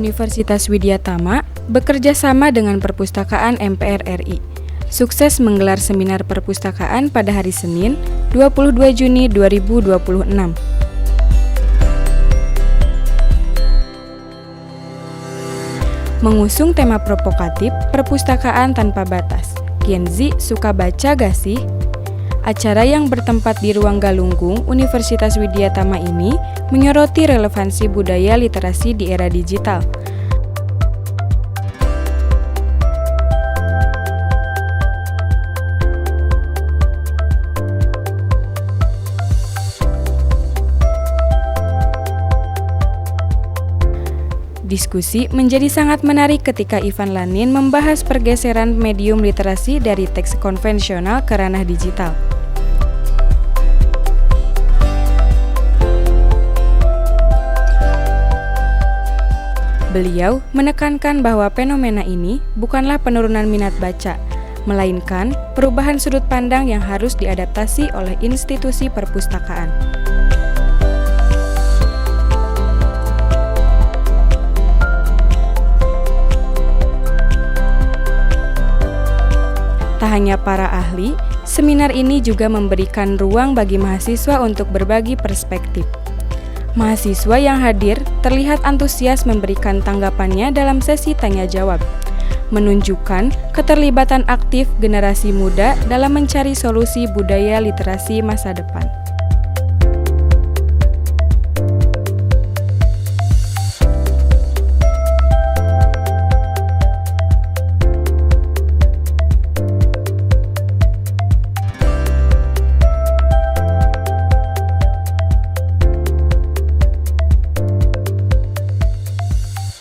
Universitas Widya Tama bekerja sama dengan Perpustakaan MPR RI. Sukses menggelar seminar perpustakaan pada hari Senin, 22 Juni 2026. Mengusung tema provokatif Perpustakaan Tanpa Batas. Gen Z suka baca gak sih? Acara yang bertempat di Ruang Galunggung Universitas Widya Tama ini menyoroti relevansi budaya literasi di era digital. Diskusi menjadi sangat menarik ketika Ivan Lanin membahas pergeseran medium literasi dari teks konvensional ke ranah digital. Beliau menekankan bahwa fenomena ini bukanlah penurunan minat baca, melainkan perubahan sudut pandang yang harus diadaptasi oleh institusi perpustakaan. Tak hanya para ahli, seminar ini juga memberikan ruang bagi mahasiswa untuk berbagi perspektif. Mahasiswa yang hadir terlihat antusias memberikan tanggapannya dalam sesi tanya-jawab, menunjukkan keterlibatan aktif generasi muda dalam mencari solusi budaya literasi masa depan.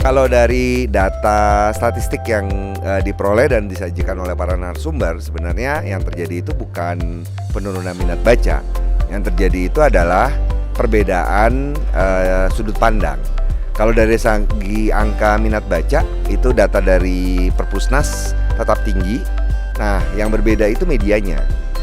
Kalau dari data statistik yang diperoleh dan disajikan oleh para narasumber, sebenarnya yang terjadi itu bukan penurunan minat baca. Yang terjadi itu adalah perbedaan sudut pandang. Kalau dari segi angka minat baca, itu data dari Perpusnas tetap tinggi. Nah, yang berbeda itu medianya.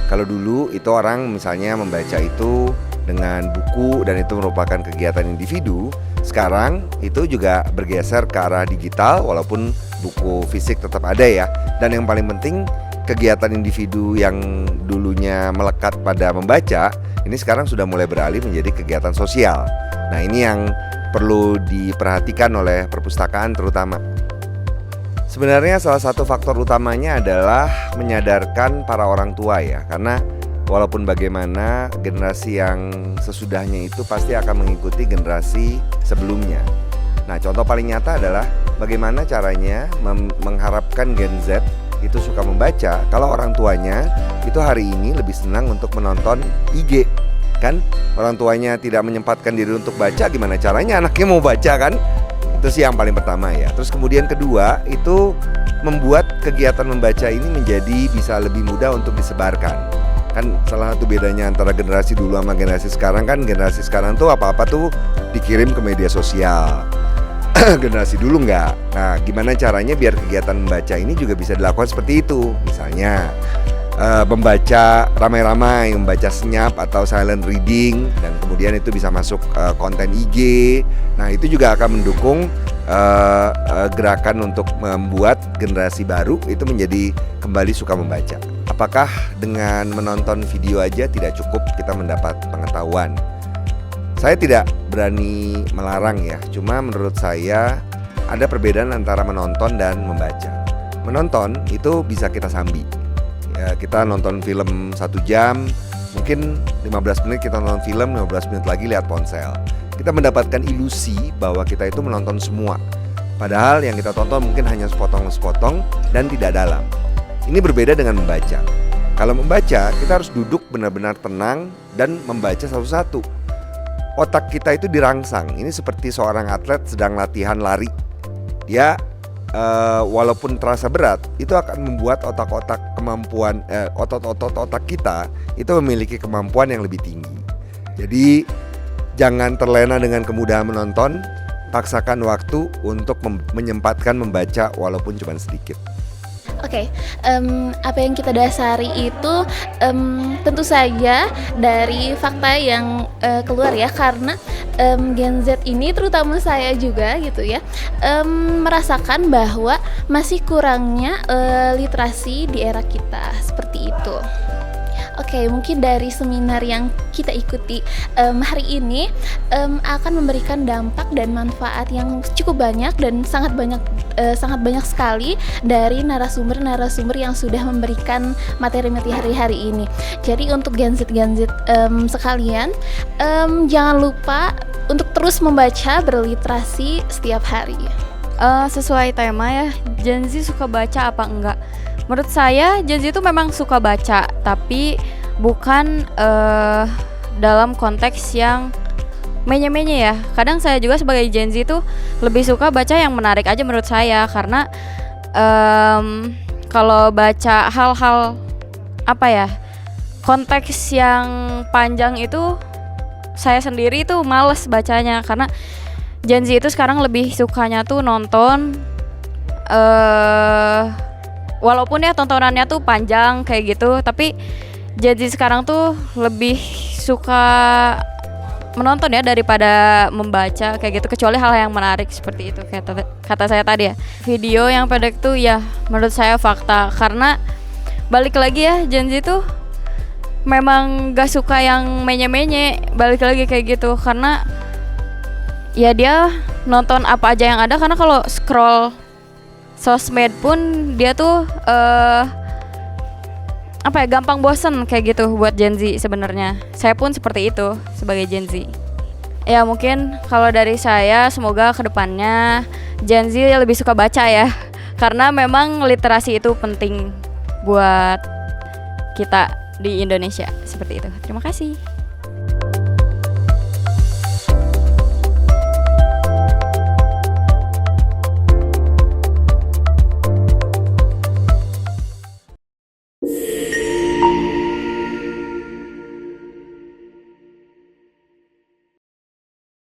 Kalau dulu itu orang misalnya membaca itu dengan buku dan itu merupakan kegiatan individu. Sekarang itu juga bergeser ke arah digital walaupun buku fisik tetap ada ya. Dan yang paling penting kegiatan individu yang dulunya melekat pada membaca ini sekarang sudah mulai beralih menjadi kegiatan sosial. Nah, ini yang perlu diperhatikan oleh perpustakaan terutama. Sebenarnya salah satu faktor utamanya adalah menyadarkan para orang tua ya. Karena walaupun bagaimana generasi yang sesudahnya itu pasti akan mengikuti generasi sebelumnya. Nah, contoh paling nyata adalah bagaimana caranya mengharapkan Gen Z itu suka membaca kalau orang tuanya itu hari ini lebih senang untuk menonton IG. Kan orang tuanya tidak menyempatkan diri untuk baca, gimana caranya anaknya mau baca kan? Itu sih yang paling pertama ya. Terus kemudian kedua itu membuat kegiatan membaca ini menjadi bisa lebih mudah untuk disebarkan. Kan salah satu bedanya antara generasi dulu sama generasi sekarang kan generasi sekarang tuh apa-apa tuh dikirim ke media sosial. Generasi dulu enggak. Nah, gimana caranya biar kegiatan membaca ini juga bisa dilakukan seperti itu? Misalnya membaca ramai-ramai, membaca senyap atau silent reading dan kemudian itu bisa masuk konten IG. Nah, itu juga akan mendukung gerakan untuk membuat generasi baru itu menjadi kembali suka membaca. Apakah dengan menonton video aja tidak cukup kita mendapat pengetahuan? Saya tidak berani melarang ya, cuma menurut saya ada perbedaan antara menonton dan membaca. Menonton itu bisa kita sambi ya, kita nonton film 1 jam, mungkin 15 menit kita nonton film, 15 menit lagi lihat ponsel. Kita mendapatkan ilusi bahwa kita itu menonton semua, padahal yang kita tonton mungkin hanya sepotong-sepotong dan tidak dalam. Ini berbeda dengan membaca. Kalau membaca, kita harus duduk benar-benar tenang dan membaca satu-satu. Otak kita itu dirangsang. Ini seperti seorang atlet sedang latihan lari. Dia walaupun terasa berat, itu akan membuat otot-otot otak kita itu memiliki kemampuan yang lebih tinggi. Jadi jangan terlena dengan kemudahan menonton. Paksakan waktu untuk menyempatkan membaca walaupun cuma sedikit. Oke, apa yang kita dasari itu tentu saja dari fakta yang keluar ya, karena Gen Z ini, terutama saya juga gitu ya, merasakan bahwa masih kurangnya literasi di era kita seperti itu. Oke, mungkin dari seminar yang kita ikuti hari ini akan memberikan dampak dan manfaat yang cukup banyak dan sangat banyak sekali dari narasumber yang sudah memberikan materi-materi hari ini. Jadi untuk Gen Z sekalian, jangan lupa untuk terus membaca, berliterasi setiap hari. Sesuai tema ya, Gen Z suka baca apa enggak? Menurut saya Gen Z itu memang suka baca, tapi bukan dalam konteks yang menye-menye ya. Kadang saya juga sebagai Gen Z itu lebih suka baca yang menarik aja menurut saya, karena kalau baca hal-hal konteks yang panjang itu saya sendiri tuh males bacanya, karena Gen Z itu sekarang lebih sukanya tuh nonton, walaupun ya tontonannya tuh panjang kayak gitu, tapi Gen Z sekarang tuh lebih suka menonton ya daripada membaca kayak gitu, kecuali hal yang menarik seperti itu kata saya tadi ya. Video yang pendek tuh ya menurut saya fakta, karena balik lagi ya, Gen Z tuh memang gak suka yang menye-menye, balik lagi kayak gitu, karena ya dia nonton apa aja yang ada, karena kalau scroll sosmed pun dia tuh gampang bosen kayak gitu buat Gen Z sebenarnya. Saya pun seperti itu sebagai Gen Z. Ya mungkin kalau dari saya, semoga kedepannya Gen Z lebih suka baca ya, karena memang literasi itu penting buat kita di Indonesia, seperti itu. Terima kasih.